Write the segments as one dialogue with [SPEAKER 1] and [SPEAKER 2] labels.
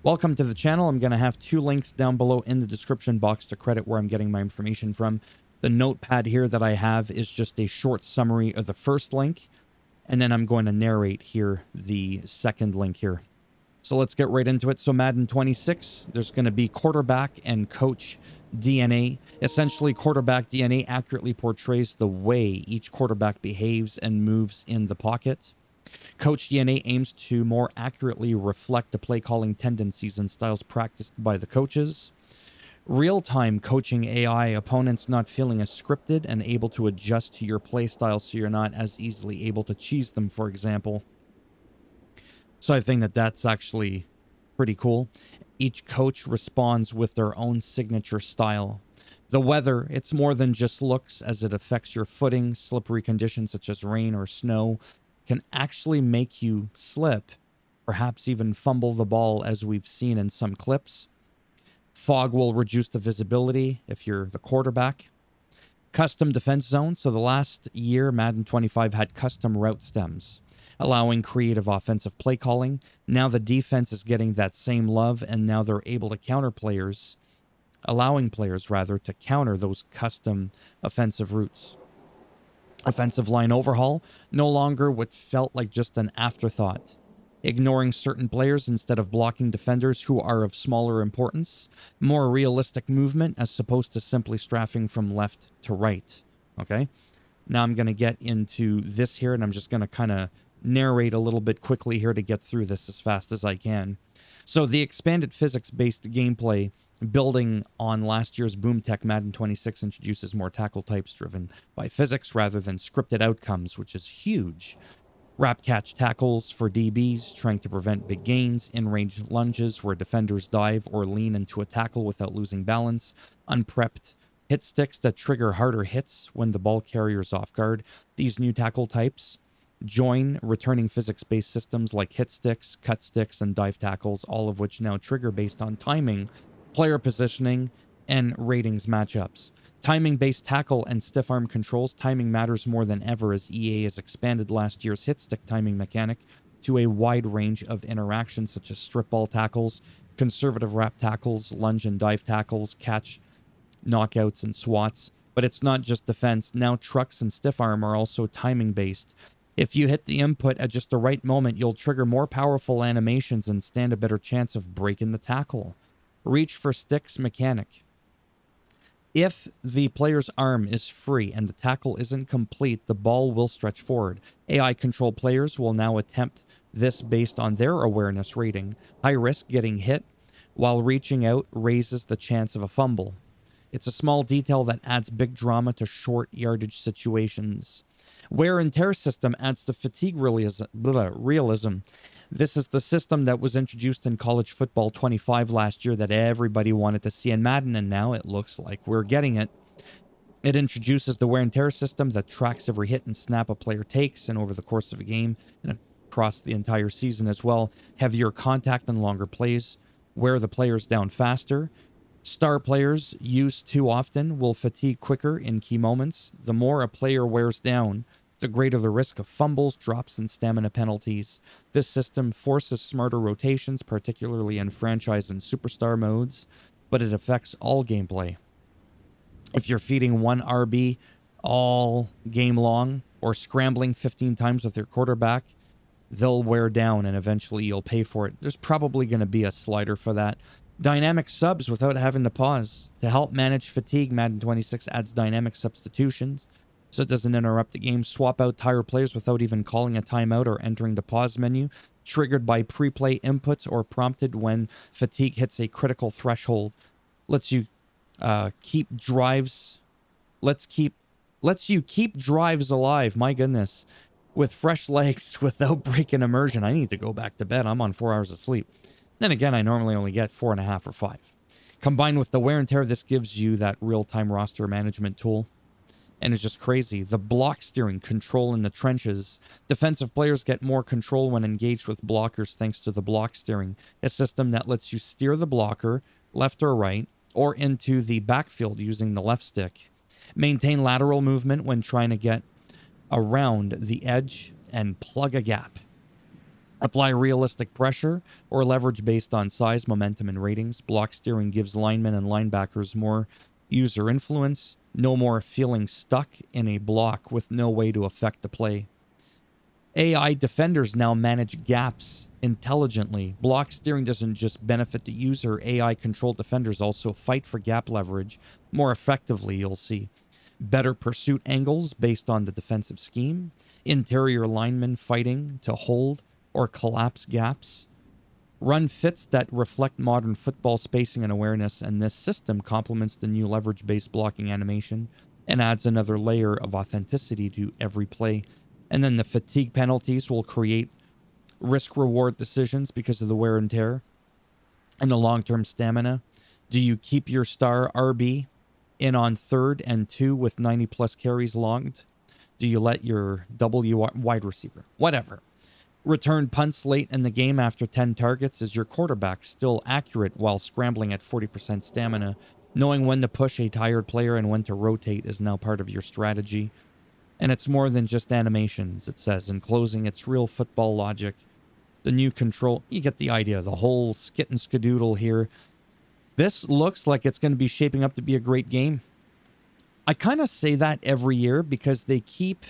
[SPEAKER 1] Welcome to the channel. I'm going to have two links down below in the description box to credit where I'm getting my information from. The notepad here that I have is just a short summary of the first link, and then I'm going to narrate here the second link here. So let's get right into it. So Madden 26, there's going to be quarterback and coach DNA. Essentially, quarterback DNA accurately portrays the way each quarterback behaves and moves in the pocket. Coach DNA aims to more accurately reflect the play calling tendencies and styles practiced by the coaches. Real-time coaching AI, opponents not feeling as scripted and able to adjust to your play style so you're not as easily able to cheese them, for example. So I think that that's actually pretty cool. Each coach responds with their own signature style. The weather, it's more than just looks, as it affects your footing. Slippery conditions such as rain or snow can actually make you slip, perhaps even fumble the ball, as we've seen in some clips. Fog will reduce the visibility if you're the quarterback. Custom defense zones. So the last year, Madden 25 had custom route stems, allowing creative offensive play calling. Now the defense is getting that same love, and now they're able to counter players, allowing players rather to counter those custom offensive routes. Offensive line overhaul, no longer what felt like just an afterthought. Ignoring certain players instead of blocking defenders who are of smaller importance. More realistic movement as opposed to simply strafing from left to right. Okay? Now I'm going to get into this here, and I'm just going to kind of narrate a little bit quickly here to get through this as fast as I can. So the expanded physics-based gameplay, building on last year's BoomTech, Madden 26 introduces more tackle types driven by physics rather than scripted outcomes, which is huge. Wrap catch tackles for DBs, trying to prevent big gains. In-range lunges where defenders dive or lean into a tackle without losing balance. Unprepped hit sticks that trigger harder hits when the ball carrier's off guard. These new tackle types join returning physics-based systems like hit sticks, cut sticks, and dive tackles, all of which now trigger based on timing, player positioning, and ratings matchups. Timing-based tackle and stiff arm controls. Timing matters more than ever as EA has expanded last year's hit stick timing mechanic to a wide range of interactions such as strip ball tackles, conservative wrap tackles, lunge and dive tackles, catch, knockouts, and swats. But it's not just defense. Now trucks and stiff arm are also timing-based. If you hit the input at just the right moment, you'll trigger more powerful animations and stand a better chance of breaking the tackle. Reach for sticks mechanic. If the player's arm is free and the tackle isn't complete, the ball will stretch forward. AI-controlled players will now attempt this based on their awareness rating. High risk getting hit while reaching out raises the chance of a fumble. It's a small detail that adds big drama to short yardage situations. Wear and tear system adds to fatigue realism. This is the system that was introduced in College Football 25 last year that everybody wanted to see in Madden, and now it looks like we're getting it. It introduces the wear and tear system that tracks every hit and snap a player takes, and over the course of a game and across the entire season as well. Heavier contact and longer plays wear the players down faster. Star players used too often will fatigue quicker in key moments. The more a player wears down, the greater the risk of fumbles, drops, and stamina penalties. This system forces smarter rotations, particularly in franchise and superstar modes, but it affects all gameplay. If you're feeding one RB all game long or scrambling 15 times with your quarterback, they'll wear down and eventually you'll pay for it. There's probably going to be a slider for that. Dynamic subs without having to pause. To help manage fatigue, Madden 26 adds dynamic substitutions so it doesn't interrupt the game. Swap out tire players without even calling a timeout or entering the pause menu. Triggered by pre-play inputs or prompted when fatigue hits a critical threshold. Lets you keep drives. Lets you keep drives alive. My goodness, with fresh legs without breaking immersion. I need to go back to bed. I'm on 4 hours of sleep. Then again, I normally only get 4.5 or 5. Combined with the wear and tear, this gives you that real-time roster management tool. And it's just crazy. The block steering, control in the trenches. Defensive players get more control when engaged with blockers thanks to the block steering, a system that lets you steer the blocker left or right, or into the backfield using the left stick. Maintain lateral movement when trying to get around the edge and plug a gap. Apply realistic pressure or leverage based on size, momentum, and ratings. Block steering gives linemen and linebackers more user influence. No more feeling stuck in a block with no way to affect the play. AI defenders now manage gaps intelligently. Block steering doesn't just benefit the user, AI controlled defenders also fight for gap leverage more effectively, you'll see. Better pursuit angles based on the defensive scheme. Interior linemen fighting to hold or collapse gaps. Run fits that reflect modern football spacing and awareness, and this system complements the new leverage-based blocking animation and adds another layer of authenticity to every play. And then the fatigue penalties will create risk-reward decisions because of the wear and tear and the long-term stamina. Do you keep your star RB in on 3rd and 2 with 90-plus carries logged? Do you let your W wide receiver? Whatever. Return punts late in the game after 10 targets. Is your quarterback still accurate while scrambling at 40% stamina? Knowing when to push a tired player and when to rotate is now part of your strategy. And it's more than just animations, it says. In closing, it's real football logic. The new control, you get the idea, the whole skit and skadoodle here. This looks like it's going to be shaping up to be a great game. I kind of say that every year because they keep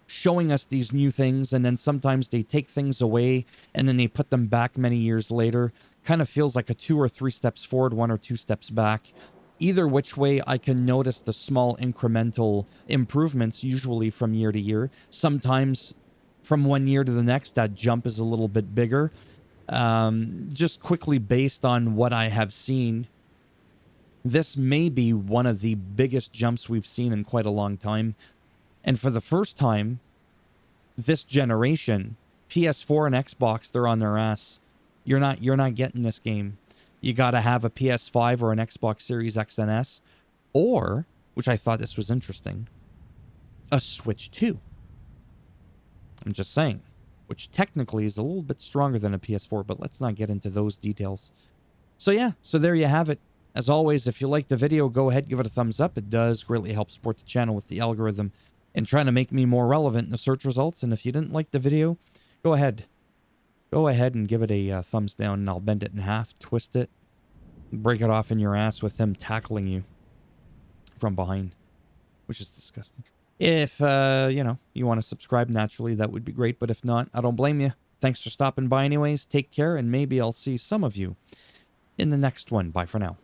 [SPEAKER 1] showing us these new things, and then sometimes they take things away and then they put them back many years later. Kind of feels like a 2 or 3 steps forward, 1 or 2 steps back. Either which way, I can notice the small incremental improvements, usually from year to year. Sometimes from one year to the next, that jump is a little bit bigger. Just quickly based on what I have seen, this may be one of the biggest jumps we've seen in quite a long time. And for the first time this generation, PS4 and Xbox, they're on their ass. You're not getting this game. You got to have a PS5 or an Xbox Series X and S, or, which I thought this was interesting, a Switch 2. I'm just saying, which technically is a little bit stronger than a PS4, but let's not get into those details. So yeah, so there you have it. As always, if you liked the video, go ahead, give it a thumbs up. It does greatly help support the channel with the algorithm and trying to make me more relevant in the search results. And if you didn't like the video, go ahead and give it a thumbs down, and I'll bend it in half, twist it, break it off in your ass with him tackling you from behind, which is disgusting. If, you want to subscribe naturally, that would be great. But if not, I don't blame you. Thanks for stopping by anyways. Take care, and maybe I'll see some of you in the next one. Bye for now.